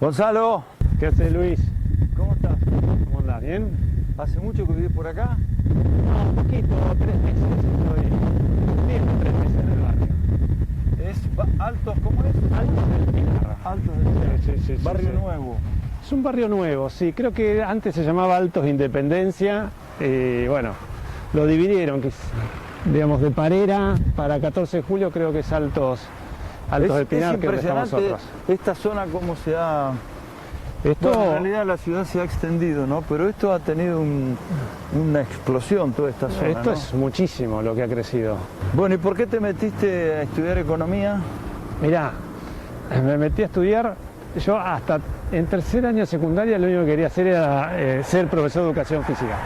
Gonzalo, ¿Qué haces, Luis? ¿cómo estás? ¿Cómo andás? ¿Bien? ¿Hace mucho que vivís por acá? No, un poquito, 3 meses. Estoy bien, 3 meses en el barrio. ¿Altos cómo es? Altos del Pilar. Altos del Pilar. Sí, Barrio sí. nuevo. Es un barrio nuevo, sí. Creo que antes se llamaba Altos Independencia. Bueno, lo dividieron, digamos, de Parera para 14 de julio creo que es Altos del Pinar, es que es donde estamos impresionante nosotros. esta zona cómo se ha... Esto, Bueno, en realidad la ciudad se ha extendido, ¿no? Pero esto ha tenido una explosión, toda esta zona, esto ¿no? es muchísimo lo que ha crecido. Bueno, ¿y por qué te metiste a estudiar economía? Mirá, me metí a estudiar, yo hasta en tercer año de secundaria lo único que quería hacer era ser profesor de educación física.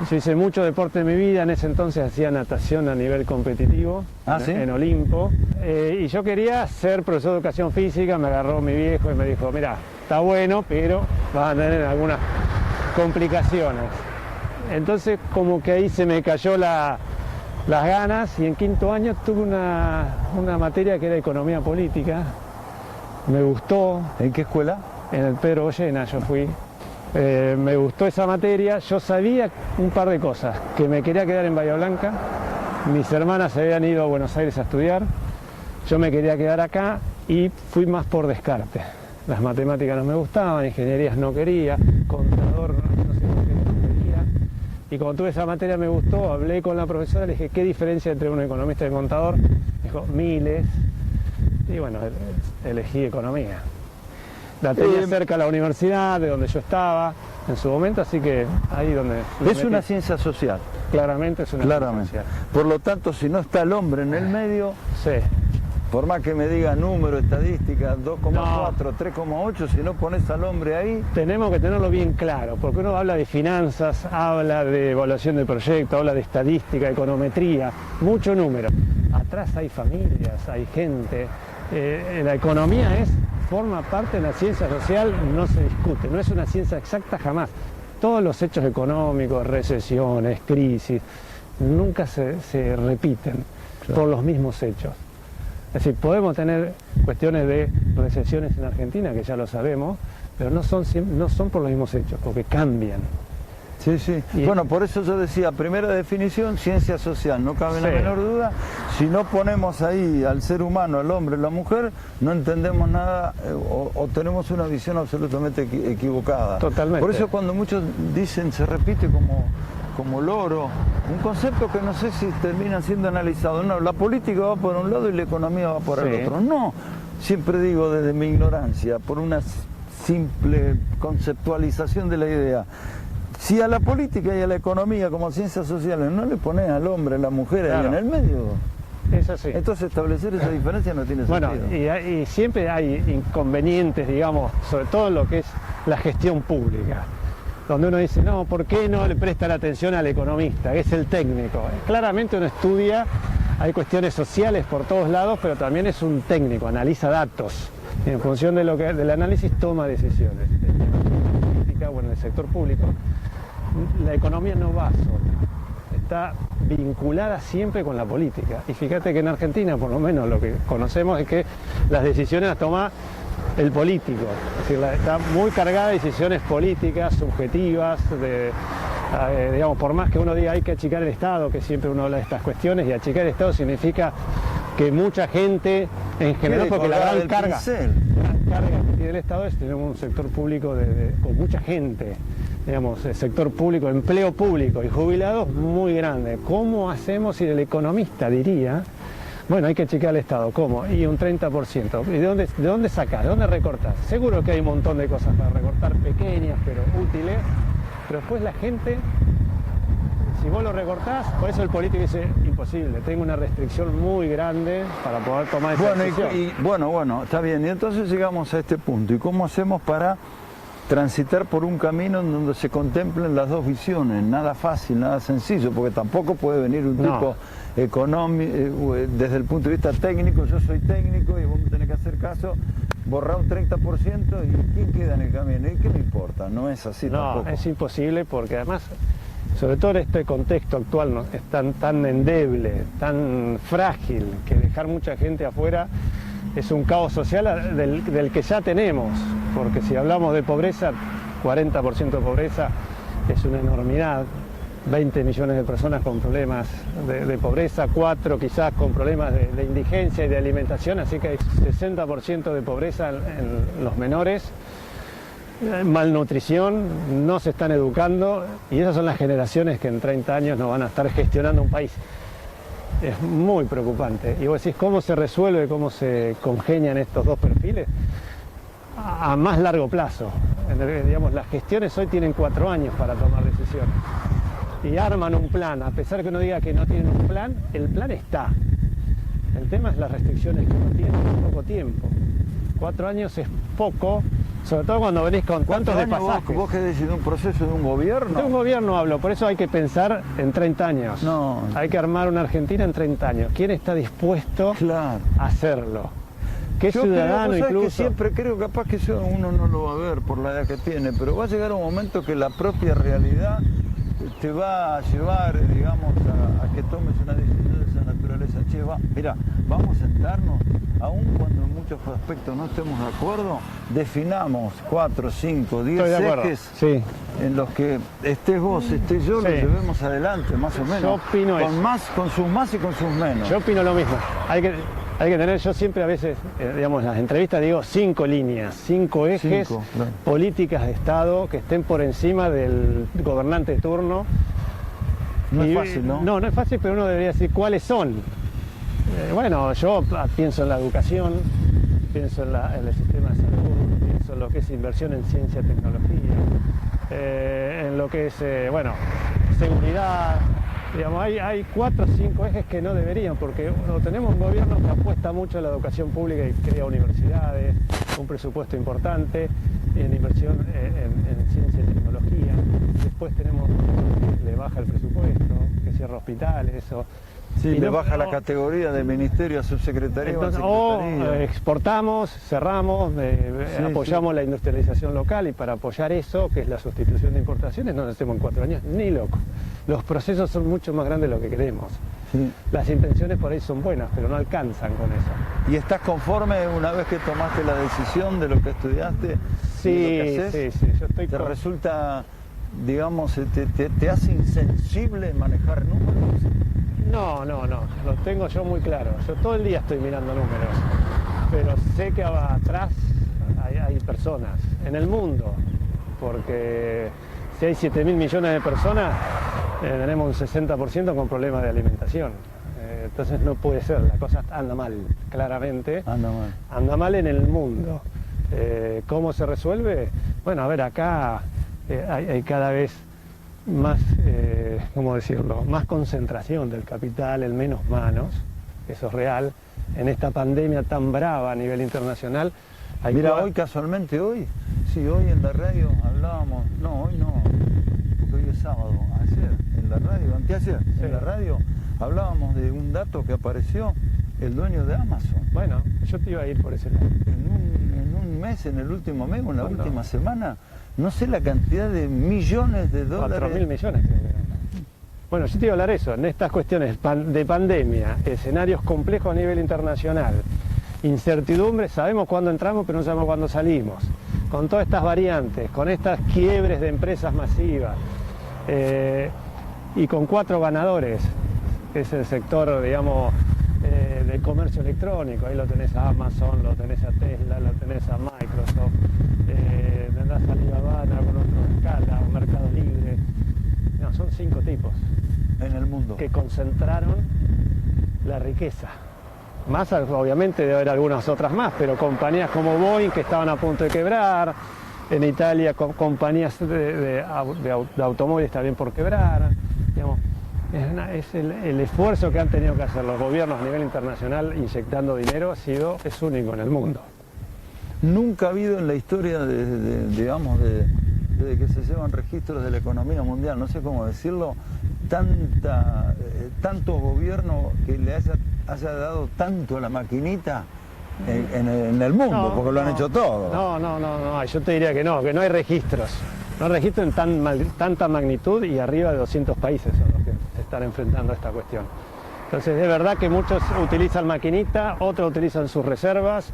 Yo hice mucho deporte en mi vida, en ese entonces hacía natación a nivel competitivo, ¿Sí? en Olimpo, y yo quería ser profesor de educación física. Me agarró mi viejo y me dijo, mira, está bueno, pero vas a tener algunas complicaciones. Entonces como que ahí se me cayó las ganas, y en quinto año tuve una materia que era economía política. Me gustó. ¿En qué escuela? En el Pedro Goyena yo fui. Me gustó esa materia. Yo sabía un par de cosas, que me quería quedar en Bahía Blanca. Mis hermanas se habían ido a Buenos Aires a estudiar. Yo me quería quedar acá y fui más por descarte. Las matemáticas no me gustaban, ingenierías no quería, contador no sé por qué no quería. Y cuando tuve esa materia me gustó, hablé con la profesora, le dije, ¿qué diferencia entre un economista y un contador? Me dijo, miles. Y bueno, elegí economía. La tenía cerca a la universidad, de donde yo estaba en su momento, así que ahí donde... Es una ciencia social. Claramente es una ciencia social. Por lo tanto, si no está el hombre en el medio, Sí. por más que me diga número, estadística, 2,4, 3,8, si no pones al hombre ahí... Tenemos que tenerlo bien claro, porque uno habla de finanzas, habla de evaluación de proyectos, habla de estadística, econometría, mucho número. Atrás hay familias, hay gente. La economía forma parte de la ciencia social, no se discute, no es una ciencia exacta jamás. Todos los hechos económicos, recesiones, crisis, nunca se repiten por los mismos hechos. Es decir, podemos tener cuestiones de recesiones en Argentina, que ya lo sabemos, pero no son por los mismos hechos, porque cambian. Sí, sí. Bueno, por eso yo decía, primera definición, ciencia social, no cabe la menor duda. Si no ponemos ahí al ser humano, al hombre, la mujer, no entendemos nada o tenemos una visión absolutamente equivocada. Totalmente. Por eso cuando muchos dicen, se repite como loro, un concepto que no sé si termina siendo analizado. No, la política va por un lado y la economía va por el otro. No, siempre digo desde mi ignorancia, por una simple conceptualización de la idea. Si a la política y a la economía como ciencias sociales no le pones al hombre, a la mujer ahí en el medio, es así. Entonces establecer esa diferencia no tiene sentido. Bueno, y siempre hay inconvenientes, digamos, sobre todo en lo que es la gestión pública, donde uno dice, no, ¿por qué no le presta la atención al economista, que es el técnico? Claramente uno estudia, hay cuestiones sociales por todos lados, pero también es un técnico, analiza datos, y en función del análisis toma decisiones. En la política o en el sector público, la economía no va sola, está vinculada siempre con la política. Y fíjate que en Argentina, por lo menos lo que conocemos es que las decisiones las toma el político, es decir, está muy cargada de decisiones políticas, subjetivas, digamos, por más que uno diga hay que achicar el Estado, que siempre uno habla de estas cuestiones, y achicar el Estado significa que mucha gente, en general, porque la gran carga que tiene el Estado es tener un sector público con mucha gente, digamos, el sector público, empleo público y jubilados muy grande. ¿Cómo hacemos si el economista diría, bueno, hay que chequear al Estado? ¿Cómo? Y un 30%. ¿Y de dónde sacás? ¿De dónde recortás? Seguro que hay un montón de cosas para recortar, pequeñas pero útiles, pero después la gente, si vos lo recortás, por eso el político dice, imposible, tengo una restricción muy grande para poder tomar esa decisión. Bueno, está bien. Y entonces llegamos a este punto. ¿Y cómo hacemos para transitar por un camino en donde se contemplen las dos visiones? Nada fácil, nada sencillo, porque tampoco puede venir un tipo económico, desde el punto de vista técnico, yo soy técnico y vos me tenés que hacer caso, borrar un 30% y ¿quién queda en el camino? ¿Y qué me importa? No es así tampoco. No, es imposible, porque además, sobre todo en este contexto actual, ¿no?, es tan endeble, tan frágil, que dejar mucha gente afuera es un caos social del que ya tenemos. porque si hablamos de pobreza, 40% de pobreza es una enormidad. 20 millones de personas con problemas de pobreza, 4 quizás con problemas de indigencia y de alimentación, así que hay 60% de pobreza en los menores, malnutrición, no se están educando y esas son las generaciones que en 30 años no van a estar gestionando un país. Es muy preocupante. Y vos decís, ¿cómo se resuelve, cómo se congenian estos dos perfiles? A más largo plazo. Digamos, las gestiones hoy tienen 4 años para tomar decisiones. Y arman un plan, a pesar que uno diga que no tienen un plan, el plan está. El tema es las restricciones que uno tiene, poco tiempo. 4 años es poco, sobre todo cuando venís con tantos despasajes. ¿Vos querés decir de un proceso de un gobierno? De un gobierno hablo, por eso hay que pensar en 30 años. No. Hay que armar una Argentina en 30 años. ¿Quién está dispuesto Claro. a hacerlo? ¿Qué Yo ciudadano creo, incluso? que siempre creo, capaz que eso uno no lo va a ver por la edad que tiene, pero va a llegar un momento que la propia realidad te va a llevar, digamos, a que tomes una decisión de esa naturaleza. Che, mira, vamos a sentarnos, aun cuando en muchos aspectos no estemos de acuerdo, definamos 4, 5, 10 ejes sí. en los que estés vos, estés yo, Sí. los llevemos adelante, más o menos. Yo opino eso. Con sus más y con sus menos. Yo opino lo mismo. Hay que tener, yo siempre a veces, digamos, en las entrevistas digo 5 líneas, 5 ejes, 5, claro. políticas de Estado que estén por encima del gobernante de turno. No es fácil, ¿no? No es fácil, pero uno debería decir cuáles son. Bueno, yo pienso en la educación, pienso en el sistema de salud, pienso en lo que es inversión en ciencia y tecnología, en lo que es, seguridad. Digamos, hay 4 o 5 ejes que no deberían, porque tenemos un gobierno que apuesta mucho a la educación pública y crea universidades, un presupuesto importante en inversión en ciencia y tecnología. Después tenemos que le baja el presupuesto, que cierra hospitales. Sí, le baja la categoría de ministerio a subsecretaría. Entonces, exportamos, cerramos, apoyamos la industrialización local y para apoyar eso, que es la sustitución de importaciones, no lo hacemos en 4 años, ni loco. Los procesos son mucho más grandes de lo que queremos. Sí. Las intenciones por ahí son buenas, pero no alcanzan con eso. ¿Y estás conforme una vez que tomaste la decisión de lo que estudiaste? Sí, de lo que haces? sí, yo estoy ¿Te resulta, digamos, te hace insensible manejar números? No, lo tengo yo muy claro. Yo todo el día estoy mirando números, pero sé que atrás hay personas en el mundo, porque si hay 7.000 millones de personas, tenemos un 60% con problemas de alimentación. Entonces no puede ser, la cosa anda mal, claramente. Anda mal en el mundo. ¿Cómo se resuelve? Bueno, a ver, acá hay cada vez más, ¿cómo decirlo?, más concentración del capital en menos manos, eso es real, en esta pandemia tan brava a nivel internacional. Mira, hoy casualmente, hoy en la radio hablábamos, no, hoy no, porque hoy es sábado, ayer en la radio, anteayer, en la radio hablábamos de un dato que apareció, el dueño de Amazon. Bueno, yo te iba a ir por ese lado. En un mes, en el último mes, o en la última semana, no sé la cantidad de millones de dólares. 4.000 millones, creo que eran. Bueno, yo te iba a hablar de eso, en estas cuestiones de pandemia, escenarios complejos a nivel internacional, incertidumbre, sabemos cuándo entramos, pero no sabemos cuándo salimos. Con todas estas variantes, con estas quiebres de empresas masivas, y con 4 ganadores, que es el sector, digamos, del comercio electrónico. Ahí lo tenés a Amazon, lo tenés a Tesla, lo tenés a Microsoft, tendrás a Alibaba con otro escala, o Mercado Libre. No, son 5 tipos en el mundo que concentraron la riqueza. Más, obviamente, debe haber algunas otras más, pero compañías como Boeing, que estaban a punto de quebrar, en Italia compañías de automóviles también por quebrar, digamos. Es el esfuerzo que han tenido que hacer los gobiernos a nivel internacional inyectando dinero es único en el mundo. Nunca ha habido en la historia desde que se llevan registros de la economía mundial, no sé cómo decirlo, tantos gobiernos que le haya dado tanto a la maquinita en el mundo, porque lo han hecho todo. No, yo te diría que no hay registros. No hay registros en tanta magnitud y arriba de 200 países son los que se están enfrentando a esta cuestión. Entonces, de verdad que muchos utilizan maquinita, otros utilizan sus reservas,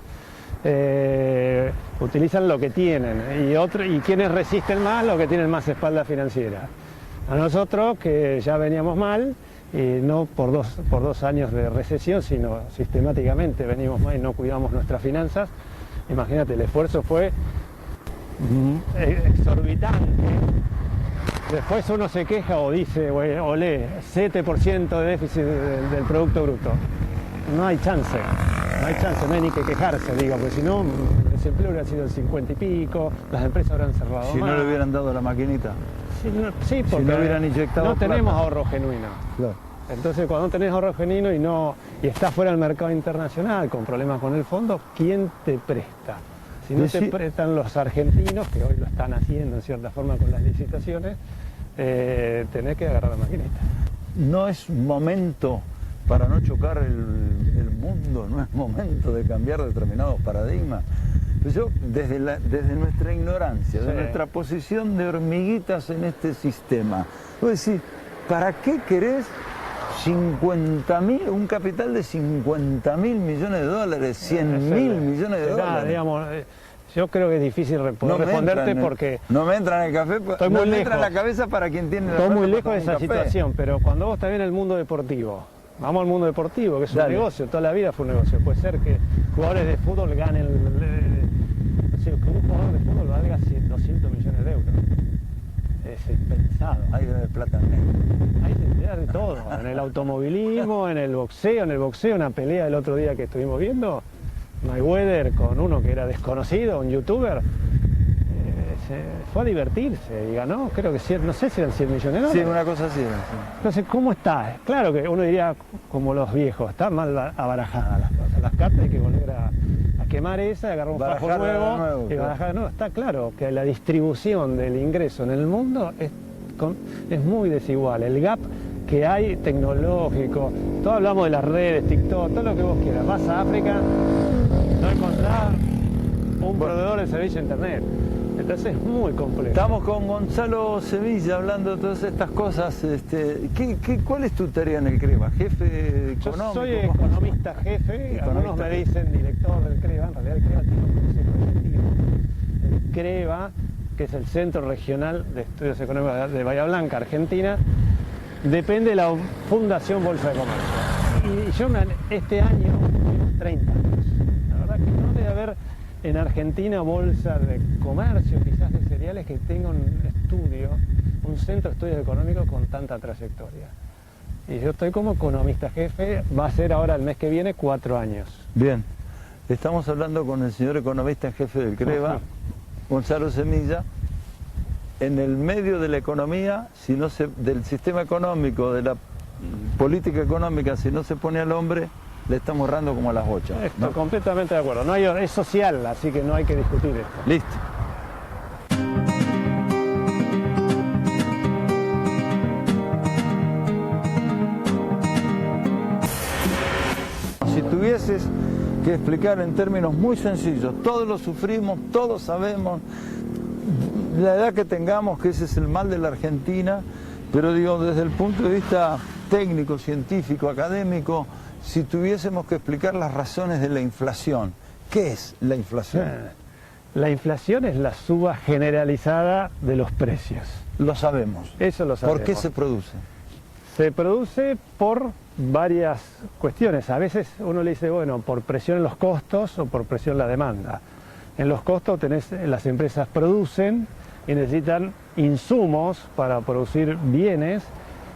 utilizan lo que tienen y quienes resisten más, los que tienen más espalda financiera. A nosotros, que ya veníamos mal, y no por dos años de recesión, sino sistemáticamente venimos mal y no cuidamos nuestras finanzas, imagínate, el esfuerzo fue exorbitante. Después uno se queja o dice, o lee, 7% de déficit del Producto Bruto. No hay chance, no hay ni que quejarse, digo, porque si no, el desempleo hubiera sido el 50 y pico, las empresas habrán cerrado Si más. no le hubieran dado la maquinita. Sí, porque no hubieran inyectado no plata. tenemos ahorro genuino. Claro. Entonces, cuando no tenés ahorro genuino y estás fuera del mercado internacional con problemas con el fondo, ¿quién te presta? Si no te prestan los argentinos, que hoy lo están haciendo en cierta forma con las licitaciones, tenés que agarrar la maquinita. No es momento para no chocar el mundo, no es momento de cambiar determinados paradigmas. Pues yo, desde nuestra ignorancia, de nuestra posición de hormiguitas en este sistema, voy a decir, ¿para qué querés 50.000, un capital de 50.000 millones de dólares, 100.000 millones de dólares? Digamos, yo creo que es difícil poder responderte porque... No me entra en el café, no me entra en la cabeza para quien tiene la Estoy plata muy para lejos de tomar esa un café. situación, pero cuando vos estás bien en el mundo deportivo, vamos al mundo deportivo, que es un negocio, toda la vida fue un negocio. Puede ser que jugadores de fútbol ganen, no sé, que un jugador de fútbol valga 200 millones de euros. Es impensado. Hay de plata negra. Hay de todo, en el automovilismo, en el boxeo, una pelea el otro día que estuvimos viendo, Mayweather con uno que era desconocido, un youtuber, se fue a divertirse y ganó, creo que no sé si eran 100 millones de dólares. Sí, una cosa así. Entonces, ¿cómo está? Claro que uno diría, como los viejos, está mal abarajadas las cosas. Las cartas hay que volver a quemar esa, agarrar un fajo nuevo y barajar de nuevo. Está claro que la distribución del ingreso en el mundo es muy desigual. El gap que hay tecnológico, todos hablamos de las redes, TikTok, todo lo que vos quieras. Vas a África, no encontrás un proveedor de servicio de internet. Entonces es muy complejo. Estamos con Gonzalo Sevilla hablando de todas estas cosas. ¿Cuál es tu tarea en el CREVA? ¿Jefe económico? Yo soy economista jefe, algunos me dicen director del CREVA, en realidad el CREVA tiene un consejo ejecutivo. El CREVA, que es el Centro Regional de Estudios Económicos de Bahía Blanca, Argentina, depende de la Fundación Bolsa de Comercio. Y yo este año tuvimos 30 años. La verdad que no debe haber en Argentina bolsa de comercio, quizás de cereales, que tenga un centro de estudios económicos con tanta trayectoria. Y yo estoy como economista jefe, va a ser ahora el mes que viene 4 años. Bien, estamos hablando con el señor economista jefe del CREVA, Gonzalo Sevilla. En el medio de la economía, del sistema económico, de la política económica, si no se pone al hombre, le estamos errando como a las 8. Estoy completamente de acuerdo. No es social, así que no hay que discutir esto. Listo. Si tuvieses que explicar en términos muy sencillos, todos lo sufrimos, todos sabemos, la edad que tengamos, que ese es el mal de la Argentina, pero digo, desde el punto de vista técnico, científico, académico, si tuviésemos que explicar las razones de la inflación, ¿qué es la inflación? La inflación es la suba generalizada de los precios. Lo sabemos. Eso lo sabemos. ¿Por qué se produce? Se produce por varias cuestiones. A veces uno le dice, bueno, por presión en los costos o por presión en la demanda. En los costos las empresas producen y necesitan insumos para producir bienes,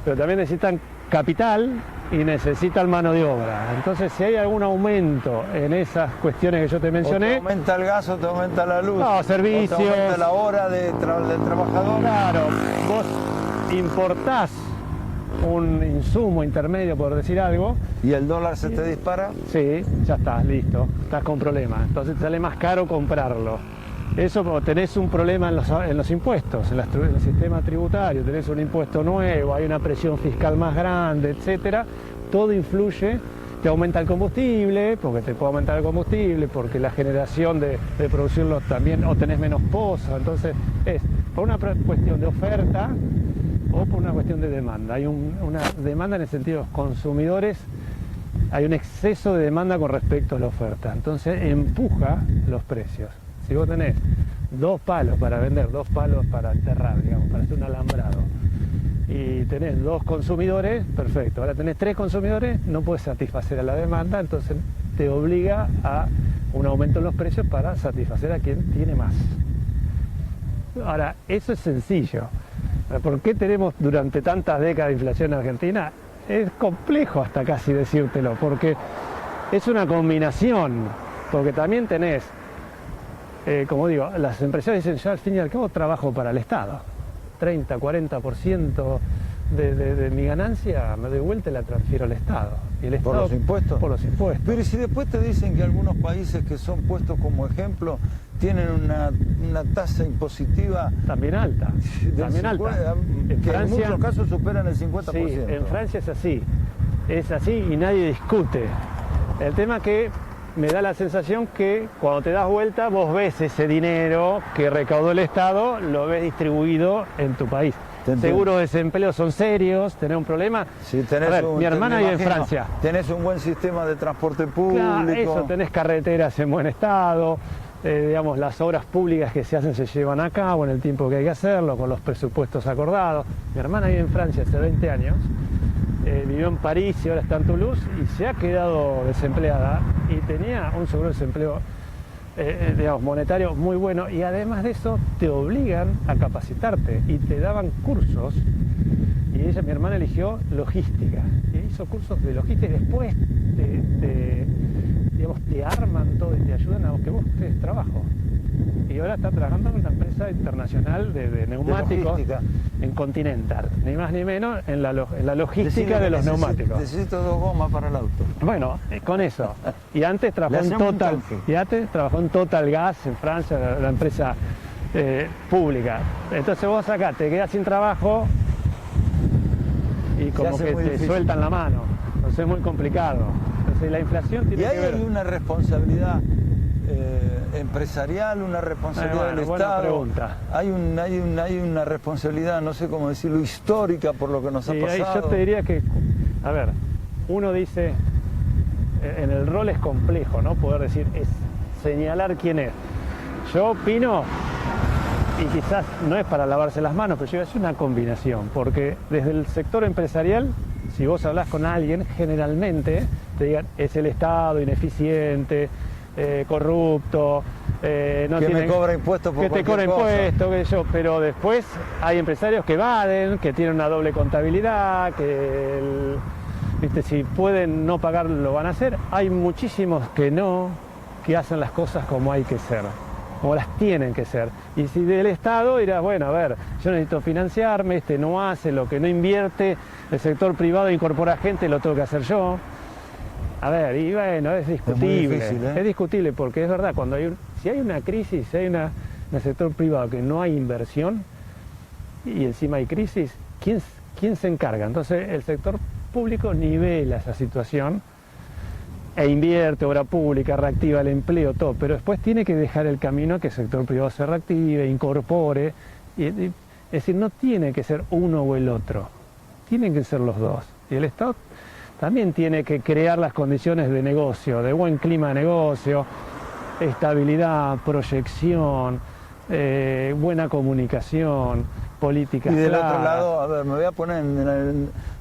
pero también necesitan capital y necesitan mano de obra. Entonces, si hay algún aumento en esas cuestiones que yo te mencioné... O te aumenta el gas o te aumenta la luz. No, servicios... O te aumenta la hora del trabajador. Claro, vos importás un insumo intermedio, por decir algo... ¿Y el dólar se te dispara? Sí, ya estás, listo, estás con problemas. Entonces te sale más caro comprarlo. Eso, tenés un problema en los impuestos, en el sistema tributario, tenés un impuesto nuevo, hay una presión fiscal más grande, etcétera. Todo influye, te aumenta el combustible, porque te puede aumentar el combustible, porque la generación de producirlo también, o tenés menos pozos. Entonces es por una cuestión de oferta o por una cuestión de demanda. Hay una demanda en el sentido de los consumidores. hay un exceso de demanda con respecto a la oferta, entonces empuja los precios. Si vos tenés 2 palos para vender, 2 palos para enterrar, digamos, para hacer un alambrado, y tenés 2 consumidores, perfecto. Ahora tenés 3 consumidores, no puedes satisfacer a la demanda, entonces te obliga a un aumento en los precios para satisfacer a quien tiene más. Ahora, eso es sencillo. ¿Por qué tenemos durante tantas décadas de inflación en Argentina? Es complejo hasta casi decírtelo, porque es una combinación, porque también tenés, como digo, las empresas dicen, yo al fin y al cabo trabajo para el Estado. 30, 40% de mi ganancia me doy vuelta y la transfiero al Estado. Y el Estado, ¿por los impuestos? Por los impuestos. Pero si después te dicen que algunos países que son puestos como ejemplo tienen una tasa impositiva también alta, también 50, alta. Que en muchos casos superan el 50%. Sí, en Francia es así y nadie discute. El tema que me da la sensación que cuando te das vuelta vos ves ese dinero que recaudó el Estado, lo ves distribuido en tu país. Seguros de desempleo son serios, tenés un problema. Sí, tenés mi hermana vive en Francia. Tenés un buen sistema de transporte público. Claro, eso, tenés carreteras en buen estado, digamos, las obras públicas que se hacen se llevan a cabo en el tiempo que hay que hacerlo, con los presupuestos acordados. Mi hermana vive en Francia hace 20 años. Vivió en París y ahora está en Toulouse y se ha quedado desempleada y tenía un seguro de desempleo digamos, monetario muy bueno, y además de eso te obligan a capacitarte y te daban cursos, y ella, mi hermana, eligió logística y hizo cursos de logística y después digamos, te arman todo y te ayudan a que vos estés trabajo. Y ahora está trabajando en una empresa internacional de neumáticos en Continental, ni más ni menos en la logística de los neumáticos. Necesito 2 gomas para el auto. Bueno, con eso. Y antes trabajó en Total Gas en Francia, la empresa pública. Entonces vos acá te quedás sin trabajo y como que te sueltan la mano. Entonces es muy complicado. Entonces la inflación tiene que ver... Y hay una responsabilidad empresarial, una responsabilidad del Estado. Pregunta. Hay una responsabilidad, no sé cómo decirlo, histórica por lo que nos ha pasado. Yo te diría que, a ver, uno dice, en el rol es complejo, ¿no? Poder decir, es señalar quién es. Yo opino, y quizás no es para lavarse las manos, pero yo es una combinación, porque desde el sector empresarial, si vos hablás con alguien, generalmente te digan, es el Estado ineficiente, corrupto, no que tienen, me cobra impuestos por que te cobra impuestos, que yo, pero después hay empresarios que evaden, que tienen una doble contabilidad, que ¿viste? Si pueden no pagar lo van a hacer. Hay muchísimos que no, que hacen las cosas como hay que ser, como las tienen que ser. Y si del Estado dirás, bueno, a ver, yo necesito financiarme, este no hace, lo que no invierte, el sector privado incorpora gente, lo tengo que hacer yo. A ver, y bueno, es discutible, es muy difícil, es discutible porque es verdad, cuando si hay una crisis, si hay en el sector privado que no hay inversión y encima hay crisis, ¿quién se encarga? Entonces el sector público nivela esa situación e invierte, obra pública, reactiva el empleo, todo, pero después tiene que dejar el camino a que el sector privado se reactive, incorpore, es decir, no tiene que ser uno o el otro, tienen que ser los dos. Y el Estado también tiene que crear las condiciones de negocio, de buen clima de negocio, estabilidad, proyección, buena comunicación, políticas claras. Y del claras. otro lado, a ver, me voy a poner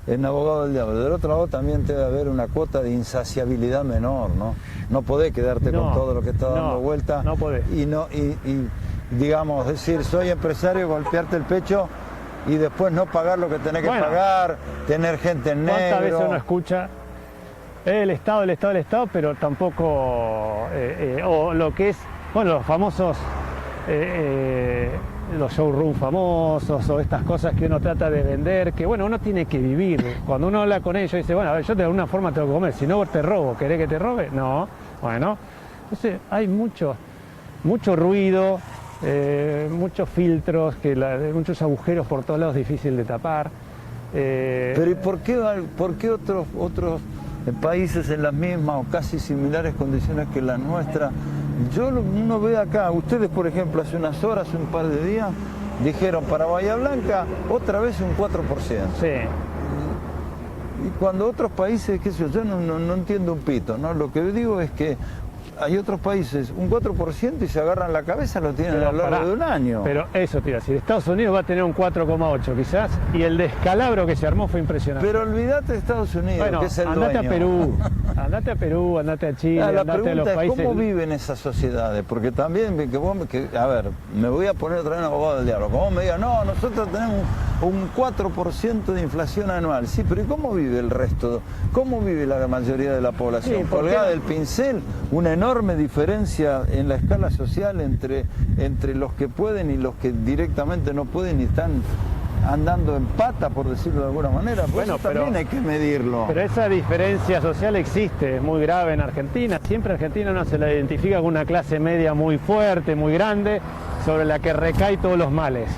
en abogado del diablo, del otro lado también debe haber una cuota de insaciabilidad menor, ¿no? No podés quedarte con todo lo que está dando vuelta. No podés. Y digamos, decir, soy empresario, golpearte el pecho y después no pagar lo que tenés que pagar, tener gente en negro. ¿Cuántas veces uno escucha el Estado, pero tampoco, o lo que es, bueno, los famosos, los showrooms famosos, o estas cosas que uno trata de vender, que bueno, uno tiene que vivir. Cuando uno habla con ellos, dice, bueno, a ver, yo de alguna forma tengo que comer, si no te robo, ¿querés que te robe? No, bueno. Entonces hay mucho ruido, muchos filtros, muchos agujeros por todos lados, difícil de tapar. Pero ¿y por qué otros países en las mismas o casi similares condiciones que las nuestras? Uno ve acá, ustedes por ejemplo hace unas horas, un par de días, dijeron para Bahía Blanca otra vez un 4%. Sí. Y cuando otros países, qué sé yo, no entiendo un pito, ¿no? Lo que digo es que hay otros países, un 4% y se agarran la cabeza, lo tienen a lo largo de un año. Pero eso te iba a decir, Estados Unidos va a tener un 4,8 quizás, y el descalabro que se armó fue impresionante. Pero olvídate de Estados Unidos, bueno, que es el andate dueño. a Perú, andate a Chile, La andate a los pregunta es países. cómo viven esas sociedades, porque también, a ver, me voy a poner otra vez en abogado del diablo, como me digan, no, nosotros tenemos un 4% de inflación anual, sí, pero ¿y cómo vive el resto? ¿Cómo vive la mayoría de la población? Sí, colgada del pincel, una enorme diferencia en la escala social entre los que pueden y los que directamente no pueden y están andando en pata, por decirlo de alguna manera. Bueno, eso también hay que medirlo. Pero esa diferencia social existe, es muy grave en Argentina. Siempre Argentina no se la identifica con una clase media muy fuerte, muy grande, sobre la que recae todos los males,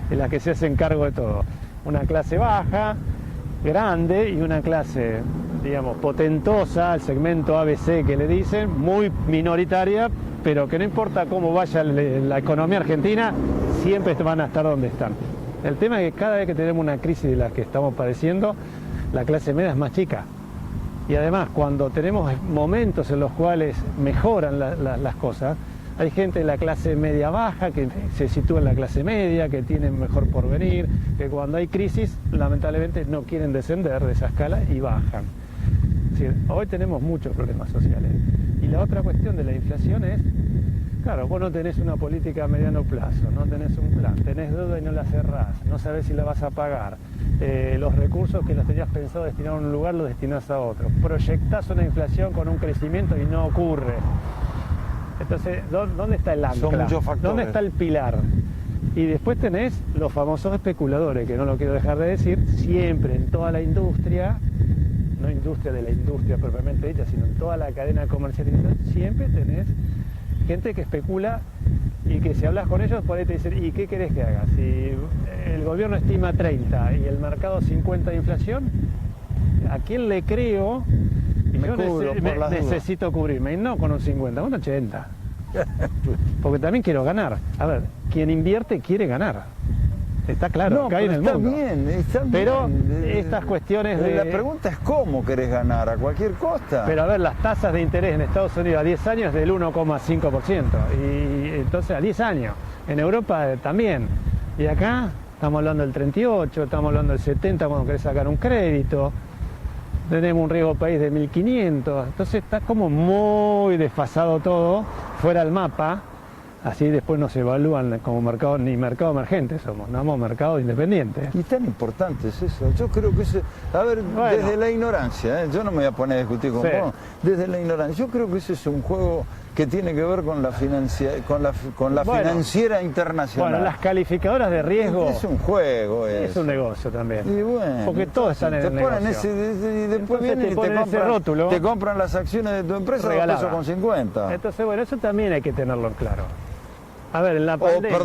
en la que se hacen cargo de todo. Una clase baja, grande, y una clase, digamos, potentosa, el segmento ABC que le dicen, muy minoritaria, pero que no importa cómo vaya la economía argentina, siempre van a estar donde están. El tema es que cada vez que tenemos una crisis de la que estamos padeciendo, la clase media es más chica. Y además, cuando tenemos momentos en los cuales mejoran las cosas, hay gente de la clase media baja que se sitúa en la clase media, que tiene mejor porvenir, que cuando hay crisis, lamentablemente no quieren descender de esa escala y bajan. Es decir, hoy tenemos muchos problemas sociales. Y la otra cuestión de la inflación es, claro, vos no tenés una política a mediano plazo, no tenés un plan, tenés deuda y no la cerrás, no sabés si la vas a pagar, los recursos que los tenías pensado destinar a un lugar los destinás a otro, proyectás una inflación con un crecimiento y no ocurre. Entonces, ¿dónde está el ancla? Son muchos factores. ¿Dónde está el pilar? Y después tenés los famosos especuladores, que no lo quiero dejar de decir, siempre en toda la industria, no industria de la industria propiamente dicha, sino en toda la cadena comercial, siempre tenés gente que especula y que si hablas con ellos por ahí te dicen, ¿y qué querés que haga? Si el gobierno estima 30 y el mercado 50 de inflación, ¿a quién le creo? Y yo necesito cubrirme, y no con un 50, un 80. Porque también quiero ganar. A ver, quien invierte quiere ganar. Está claro, no, que hay en el mundo. Está bien. Pero estas cuestiones de... La pregunta es cómo querés ganar, a cualquier costa. Pero a ver, las tasas de interés en Estados Unidos a 10 años es del 1,5%. Y entonces a 10 años. En Europa también. Y acá estamos hablando del 38, estamos hablando del 70 cuando querés sacar un crédito. Tenemos un riesgo país de 1.500. Entonces está como muy desfasado todo, fuera del mapa. Así después no se evalúan como mercado, ni mercado emergente somos, no somos mercado independiente. Y tan importante es eso. Yo creo que eso, a ver, bueno, desde la ignorancia, yo no me voy a poner a discutir con vos, desde la ignorancia, yo creo que ese es un juego que tiene que ver con la financiera internacional. Bueno, las calificadoras de riesgo. Es un juego, es un negocio también. Y bueno, porque todos están en el negocio. Y después vienen y te compran las acciones de tu empresa a $2,50. Entonces, bueno, eso también hay que tenerlo claro. A ver, en la pandemia...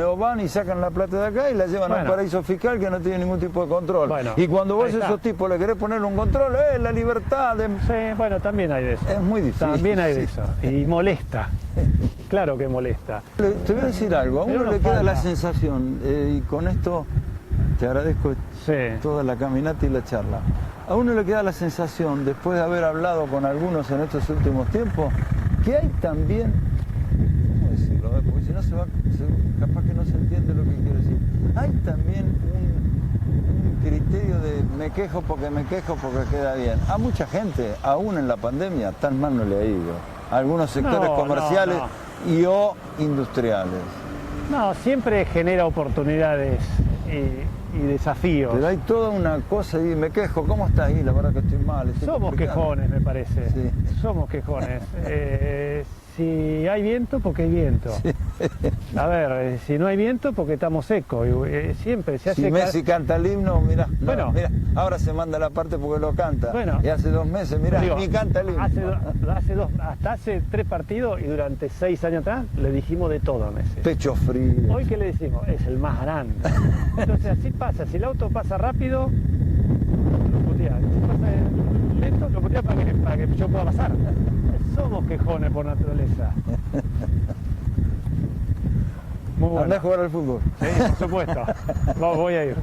o van y sacan la plata de acá y la llevan a un paraíso fiscal que no tiene ningún tipo de control. Bueno, y cuando vos a esos tipos le querés poner un control, la libertad de... Sí, bueno, también hay de eso. Es muy difícil. También hay de eso. Y molesta. Claro que molesta. Te voy a decir algo. A uno le queda la sensación, y con esto te agradezco toda la caminata y la charla. A uno le queda la sensación, después de haber hablado con algunos en estos últimos tiempos, que hay también... porque si no capaz que no se entiende lo que quiero decir. Hay también un criterio de me quejo porque queda bien. A mucha gente, aún en la pandemia, tan mal no le ha ido. A algunos sectores comerciales y o industriales. No, siempre genera oportunidades y desafíos. Pero hay toda una cosa y me quejo, ¿cómo estás ahí? La verdad que estoy mal. Somos quejones, me parece. Sí. Somos quejones. Si hay viento, porque hay viento. Sí. A ver, si no hay viento, porque estamos secos. Siempre se hace... Si Messi canta el himno, mirá, mirá, ahora se manda la parte porque lo canta. Bueno, y hace 2 meses, mirá, ni canta el himno. Hasta hace 3 partidos y durante 6 años atrás le dijimos de todo a Messi. Pecho frío. Hoy, ¿qué le decimos? Es el más grande. Entonces así pasa. Si el auto pasa rápido, lo putea. Si pasa lento, lo putea para que yo pueda pasar. Somos quejones por naturaleza. Muy bueno. ¿Andás a jugar al fútbol? Sí, por supuesto. Voy a ir.